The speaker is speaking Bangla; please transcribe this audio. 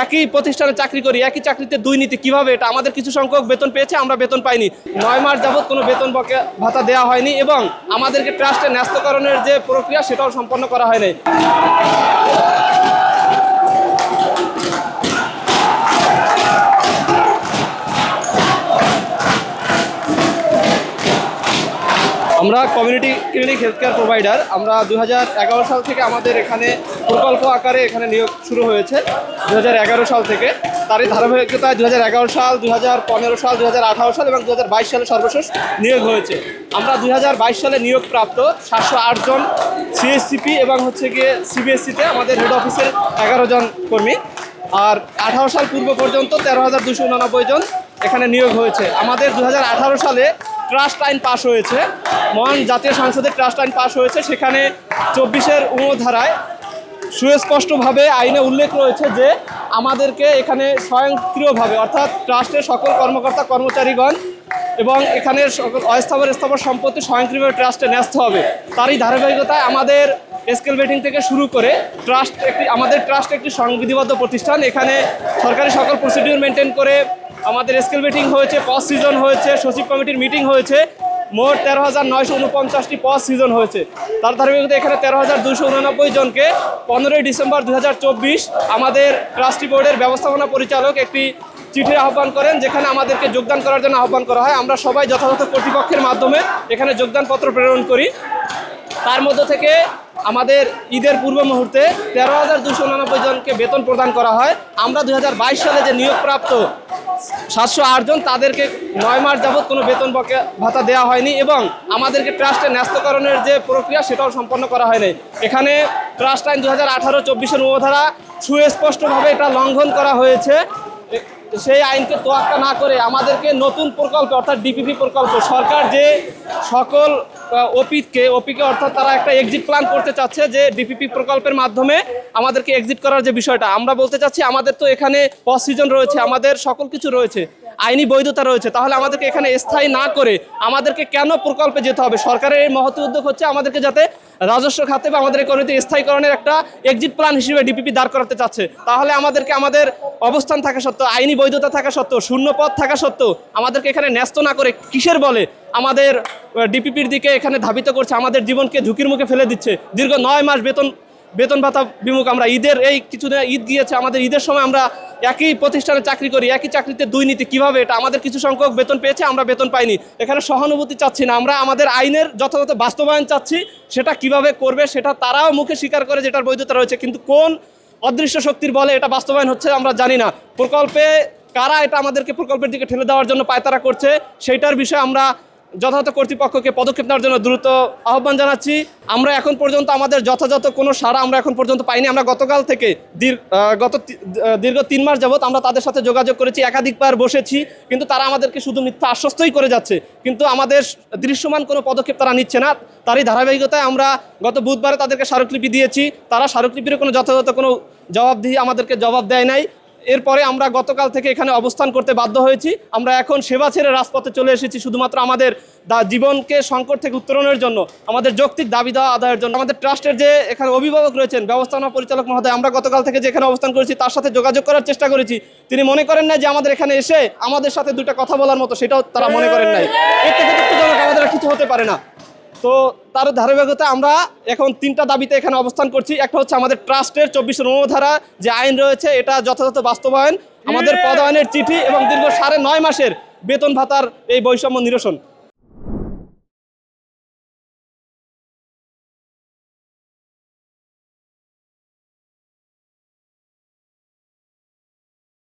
একই প্রতিষ্ঠানে চাকরি করি, একই চাকরিতে দুর্নীতি কিভাবে? এটা আমাদের কিছু সংখ্যক বেতন পেয়েছে, আমরা বেতন পাইনি। 9 মাস যাবৎ কোনো বেতন ভাতা দেওয়া হয়নি এবং আমাদেরকে ট্রাস্টে ন্যস্তকরণের যে প্রক্রিয়া সেটাও সম্পন্ন করা হয়নি। আমরা community clinic health care provider. আমরা 2011 সাল থেকে আমাদের এখানে প্রকল্প আকারে এখানে নিয়োগ শুরু হয়েছে 2011 সাল থেকে। তারই ধারাবাহিকতায় 2011 সাল, 2015 সাল, 2018 সাল এবং 2022 সালে সর্বশেষ নিয়োগ হয়েছে। আমরা 2022 সালে নিয়োগপ্রাপ্ত 708 জন সিএসসিপি এবং গিয়ে সিবিএসসিতে আমাদের হেড অফিসের 11 জন কর্মী। আর 18 সাল পূর্ব পর্যন্ত 13,289 জন এখানে নিয়োগ হয়েছে। আমাদের 2018 সালে ট্রাস্ট আইন পাশ হয়েছে, মহান জাতীয় সংসদের ট্রাস্ট আইন পাশ হয়েছে। সেখানে 24-এর ধারায় সুস্পষ্টভাবে আইনে উল্লেখ রয়েছে যে আমাদেরকে এখানে স্বয়ংক্রিয়ভাবে অর্থাৎ ট্রাস্টের সকল কর্মকর্তা কর্মচারীগণ এবং এখানে সকল অস্থাবর সম্পত্তি স্বয়ংক্রিয়ভাবে ট্রাস্টে ন্যস্ত হবে। তারই ধারাবাহিকতায় আমাদের স্কেল বেটিং থেকে শুরু করে আমাদের ট্রাস্ট একটি সংবিধিবদ্ধ প্রতিষ্ঠান। এখানে সরকারি সকল প্রসিডিউর মেনটেন করে আমাদের স্কেল বেটিং হয়েছে, পজ সিজন হয়েছে, সচিব কমিটির মিটিং হয়েছে। মোট 13,949টি পজ সিজন হয়েছে। তার ধারাবাহিকতায় এখানে 13,289 জনকে 15ই ডিসেম্বর 2024 আমাদের ট্রাস্টি বোর্ডের ব্যবস্থাপনা পরিচালক একটি চিঠির আহ্বান করেন, যেখানে আমাদেরকে যোগদান করার জন্য আহ্বান করা হয়। আমরা সবাই যথাযথ কর্তৃপক্ষের মাধ্যমে এখানে যোগদানপত্র প্রেরণ করি। তার মধ্য থেকে আমাদের ঈদের পূর্ব মুহূর্তে 13,289 জনকে বেতন প্রদান করা হয়। আমরা 2022 সালে যে নিয়োগপ্রাপ্ত 708 জন তাদেরকে 9 মাস যাবৎ কোনো বেতন ভাতা দেওয়া হয়নি এবং আমাদেরকে ট্রাস্টে ন্যস্তকরণের যে প্রক্রিয়া সেটাও সম্পন্ন করা হয়নি। এখানে ট্রাস্ট আইন 2018-24-এর ধারা সুস্পষ্টভাবে এটা লঙ্ঘন করা হয়েছে। সেই আইনকে তোয়াক্কা না করে আমাদেরকে নতুন প্রকল্প অর্থাৎ ডিপিপি প্রকল্প, সরকার যে সকল ওপিকে অর্থাৎ তারা একটা এক্সিট প্ল্যান করতে চাচ্ছে যে ডিপিপি প্রকল্পের মাধ্যমে আমাদেরকে এক্সিট করার যে বিষয়টা, আমরা বলতে চাচ্ছি আমাদের তো এখানে পজ সিজন রয়েছে, আমাদের সকল কিছু রয়েছে, আইনি বৈধতা রয়েছে, তাহলে আমাদেরকে এখানে স্থায়ী না করে আমাদেরকে কেন প্রকল্পে যেতে হবে? সরকারের এই মহৎ উদ্যোগ হচ্ছে আমাদেরকে যাতে রাজস্ব খাতে বা আমাদের ইকোনমিতে স্থায়ীকরণের একটা এক্সিট প্ল্যান হিসেবে ডিপিপি দাঁড় করাতে চাচ্ছে। তাহলে আমাদেরকে আমাদের অবস্থান থাকা সত্ত্বেও, আইনি বৈধতা থাকা সত্ত্বেও, শূন্য পদ থাকা সত্ত্বেও আমাদেরকে এখানে ন্যস্ত না করে কিসের বলে আমাদের ডিপিপির দিকে এখানে ধাবিত করছে, আমাদের জীবনকে ঝুঁকির মুখে ফেলে দিচ্ছে। দীর্ঘ 9 মাস বেতন ভাতা বিমুখ আমরা। ঈদের এই কিছুদিন ঈদ গিয়েছে, আমাদের ঈদের সময় আমরা একই প্রতিষ্ঠানে চাকরি করি, একই চাকরিতে দুর্নীতি কিভাবে? এটা আমাদের কিছু সংখ্যক বেতন পেয়েছে, আমরা বেতন পাইনি। এখানে সহানুভূতি চাচ্ছি না, আমরা আমাদের আইনের যথাযথ বাস্তবায়ন চাচ্ছি। সেটা কিভাবে করবে সেটা তারাও মুখে স্বীকার করে যেটার বৈধতা রয়েছে, কিন্তু কোন অদৃশ্য শক্তির বলে এটা বাস্তবায়ন হচ্ছে আমরা জানি না। প্রকল্পে কারা এটা আমাদেরকে প্রকল্পের দিকে ঠেলে দেওয়ার জন্য পায়তারা করছে সেইটার বিষয়ে আমরা যথাযথ কর্তৃপক্ষকে পদক্ষেপ নেওয়ার জন্য দ্রুত আহ্বান জানাচ্ছি। আমরা এখন পর্যন্ত আমাদের যথাযথ কোনো সাড়া আমরা এখন পর্যন্ত পাইনি। আমরা গতকাল থেকে দীর্ঘ 3 মাস যাবৎ আমরা তাদের সাথে যোগাযোগ করেছি, একাধিকবার বসেছি, কিন্তু তারা আমাদেরকে শুধু মিথ্যা আশ্বস্তই করে যাচ্ছে, কিন্তু আমাদের দৃশ্যমান কোনো পদক্ষেপ তারা নিচ্ছে না। তারই ধারাবাহিকতায় আমরা গত বুধবারে তাদেরকে স্মারকলিপি দিয়েছি, তারা স্মারকলিপির কোনো যথাযথ কোনো আমাদেরকে জবাব দেয় নাই। এরপরে আমরা গতকাল থেকে এখানে অবস্থান করতে বাধ্য হয়েছি। আমরা এখন সেবা ছেড়ে রাজপথে চলে এসেছি শুধুমাত্র আমাদের জীবনকে সংকট থেকে উত্তরণের জন্য, আমাদের যৌক্তিক দাবি দেওয়া আদায়ের জন্য। আমাদের ট্রাস্টের যে এখানে অভিভাবক রয়েছেন, ব্যবস্থাপনা পরিচালক মহোদয়, আমরা গতকাল থেকে যে এখানে অবস্থান করেছি তার সাথে যোগাযোগ করার চেষ্টা করেছি। তিনি মনে করেন না যে আমাদের এখানে এসে আমাদের সাথে দুটো কথা বলার মতো, সেটাও তারা মনে করেন নাই। এর থেকে দুঃখজনক আমাদের কিছু হতে পারে না। তো তার ধারাবাহিকতায় আমরা এখন 3টা দাবিতে এখানে অবস্থান করছি। একটা হচ্ছে আমাদের ট্রাস্টের 24 ধারা যে আইন রয়েছে এটা যথাযথ বাস্তবায়ন, আমাদের পদায়নের চিঠি এবং দীর্ঘ 9.5 মাসের বেতন ভাতার এই বৈষম্য নিরসন।